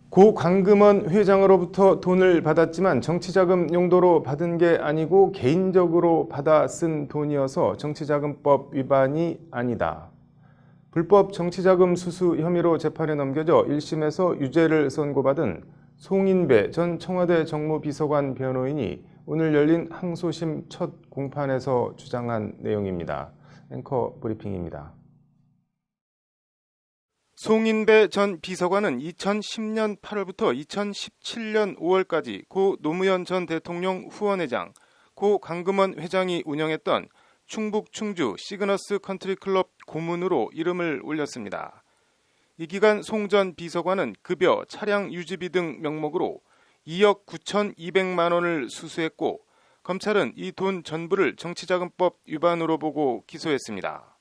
고 강금원 회장으로부터 돈을 받았지만 정치자금 용도로 받은 게 아니고 개인적으로 받아 쓴 돈이어서 정치자금법 위반이 아니다. 불법 정치자금 수수 혐의로 재판에 넘겨져 1심에서 유죄를 선고받은 송인배 전 청와대 정무비서관 변호인이 오늘 열린 항소심 첫 공판에서 주장한 내용입니다. 앵커 브리핑입니다. 송인배 전 비서관은 2010년 8월부터 2017년 5월까지 고 노무현 전 대통령 후원회장, 고 강금원 회장이 운영했던 충북 충주 시그너스 컨트리클럽 고문으로 이름을 올렸습니다. 이 기간 송 전 비서관은 급여, 차량 유지비 등 명목으로 2억 9,200만 원을 수수했고 검찰은 이 돈 전부를 정치자금법 위반으로 보고 기소했습니다.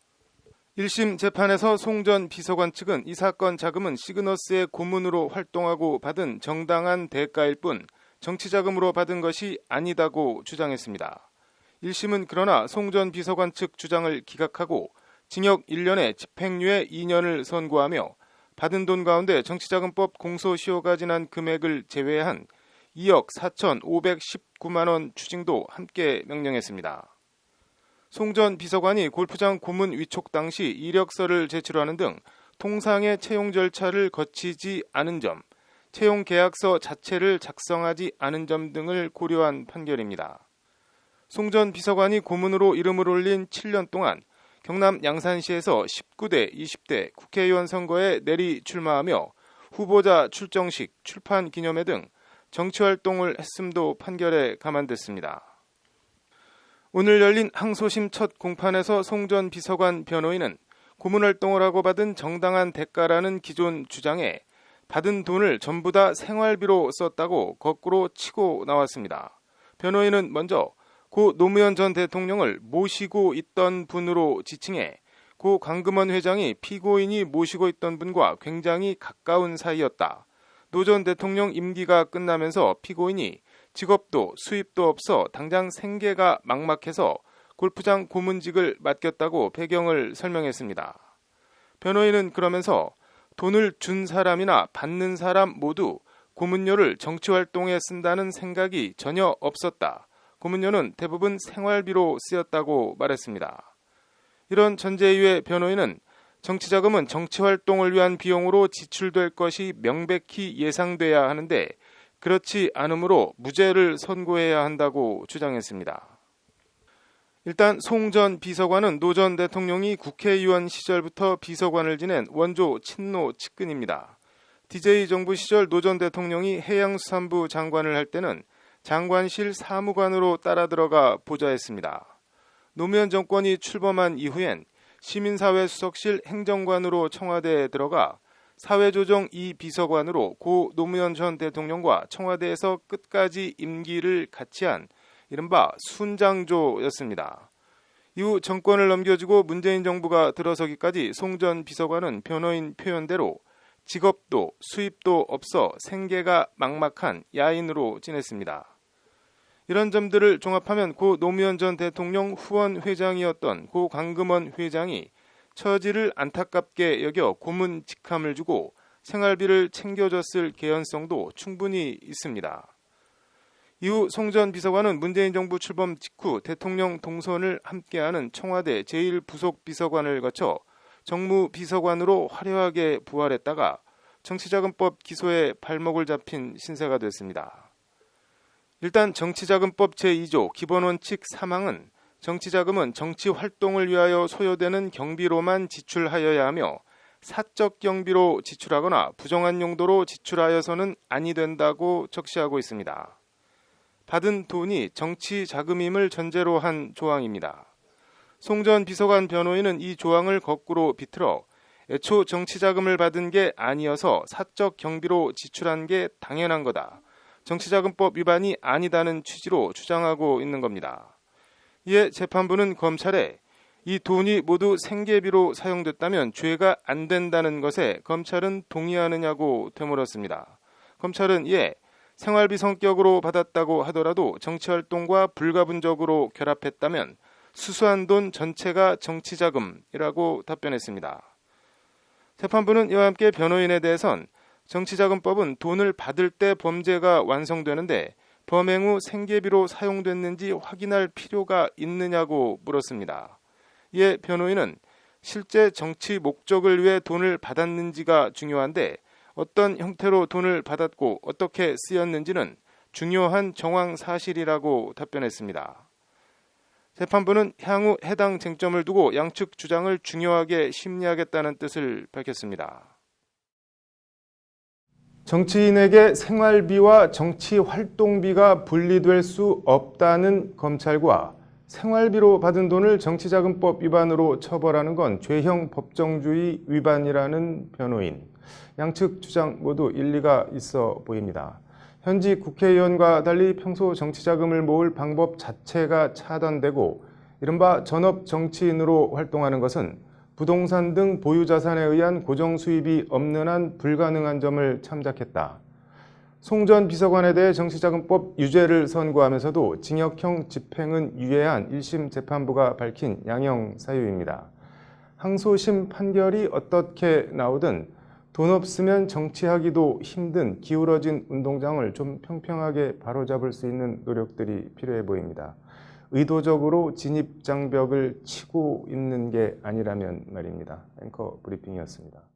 1심 재판에서 송 전 비서관 측은 이 사건 자금은 시그너스의 고문으로 활동하고 받은 정당한 대가일 뿐 정치자금으로 받은 것이 아니다고 주장했습니다. 1심은 그러나 송 전 비서관 측 주장을 기각하고 징역 1년에 집행유예 2년을 선고하며 받은 돈 가운데 정치자금법 공소시효가 지난 금액을 제외한 2억 4,519만 원 추징도 함께 명령했습니다. 송 전 비서관이 골프장 고문 위촉 당시 이력서를 제출하는 등 통상의 채용 절차를 거치지 않은 점, 채용 계약서 자체를 작성하지 않은 점 등을 고려한 판결입니다. 송 전 비서관이 고문으로 이름을 올린 7년 동안 경남 양산시에서 19대, 20대 국회의원 선거에 내리 출마하며 후보자 출정식, 출판 기념회 등 정치활동을 했음도 판결에 감안됐습니다. 오늘 열린 항소심 첫 공판에서 송 전 비서관 변호인은 고문활동을 하고 받은 정당한 대가라는 기존 주장에 받은 돈을 전부 다 생활비로 썼다고 거꾸로 치고 나왔습니다. 변호인은 먼저 고 노무현 전 대통령을 모시고 있던 분으로 지칭해 고 강금원 회장이 피고인이 모시고 있던 분과 굉장히 가까운 사이였다. 노 전 대통령 임기가 끝나면서 피고인이 직업도 수입도 없어 당장 생계가 막막해서 골프장 고문직을 맡겼다고 배경을 설명했습니다. 변호인은 그러면서 돈을 준 사람이나 받는 사람 모두 고문료를 정치활동에 쓴다는 생각이 전혀 없었다. 고문료는 대부분 생활비로 쓰였다고 말했습니다. 이런 전제이유에 변호인은 정치자금은 정치활동을 위한 비용으로 지출될 것이 명백히 예상돼야 하는데 그렇지 않으므로 무죄를 선고해야 한다고 주장했습니다. 일단 송 전 비서관은 노 전 대통령이 국회의원 시절부터 비서관을 지낸 원조 친노 측근입니다. DJ 정부 시절 노 전 대통령이 해양수산부 장관을 할 때는 장관실 사무관으로 따라 들어가 보좌했습니다. 노무현 정권이 출범한 이후엔 시민사회 수석실 행정관으로 청와대에 들어가 사회조정 2비서관으로 고 노무현 전 대통령과 청와대에서 끝까지 임기를 같이 한 이른바 순장조였습니다. 이후 정권을 넘겨주고 문재인 정부가 들어서기까지 송 전 비서관은 변호인 표현대로 직업도 수입도 없어 생계가 막막한 야인으로 지냈습니다. 이런 점들을 종합하면 고 노무현 전 대통령 후원 회장이었던 고 강금원 회장이 처지를 안타깝게 여겨 고문 직함을 주고 생활비를 챙겨줬을 개연성도 충분히 있습니다. 이후 송 전 비서관은 문재인 정부 출범 직후 대통령 동선을 함께하는 청와대 제1부속비서관을 거쳐 정무비서관으로 화려하게 부활했다가 정치자금법 기소에 발목을 잡힌 신세가 됐습니다. 일단 정치자금법 제2조 기본원칙 3항은 정치자금은 정치활동을 위하여 소요되는 경비로만 지출하여야 하며 사적 경비로 지출하거나 부정한 용도로 지출하여서는 아니 된다고 적시하고 있습니다. 받은 돈이 정치자금임을 전제로 한 조항입니다. 송 전 비서관 변호인은 이 조항을 거꾸로 비틀어 애초 정치자금을 받은 게 아니어서 사적 경비로 지출한 게 당연한 거다. 정치자금법 위반이 아니다는 취지로 주장하고 있는 겁니다. 이에 재판부는 검찰에 이 돈이 모두 생계비로 사용됐다면 죄가 안 된다는 것에 검찰은 동의하느냐고 되물었습니다. 검찰은 이에 생활비 성격으로 받았다고 하더라도 정치활동과 불가분적으로 결합했다면 수수한 돈 전체가 정치자금이라고 답변했습니다. 재판부는 이와 함께 변호인에 대해선 정치자금법은 돈을 받을 때 범죄가 완성되는데 범행 후 생계비로 사용됐는지 확인할 필요가 있느냐고 물었습니다. 이에 변호인은 실제 정치 목적을 위해 돈을 받았는지가 중요한데 어떤 형태로 돈을 받았고 어떻게 쓰였는지는 중요한 정황 사실이라고 답변했습니다. 재판부는 향후 해당 쟁점을 두고 양측 주장을 중요하게 심리하겠다는 뜻을 밝혔습니다. 정치인에게 생활비와 정치활동비가 분리될 수 없다는 검찰과 생활비로 받은 돈을 정치자금법 위반으로 처벌하는 건 죄형 법정주의 위반이라는 변호인. 양측 주장 모두 일리가 있어 보입니다. 현직 국회의원과 달리 평소 정치자금을 모을 방법 자체가 차단되고 이른바 전업 정치인으로 활동하는 것은 부동산 등 보유자산에 의한 고정수입이 없는 한 불가능한 점을 참작했다. 송 전 비서관에 대해 정치자금법 유죄를 선고하면서도 징역형 집행은 유예한 1심 재판부가 밝힌 양형 사유입니다. 항소심 판결이 어떻게 나오든 돈 없으면 정치하기도 힘든 기울어진 운동장을 좀 평평하게 바로잡을 수 있는 노력들이 필요해 보입니다. 의도적으로 진입장벽을 치고 있는 게 아니라면 말입니다. 앵커 브리핑이었습니다.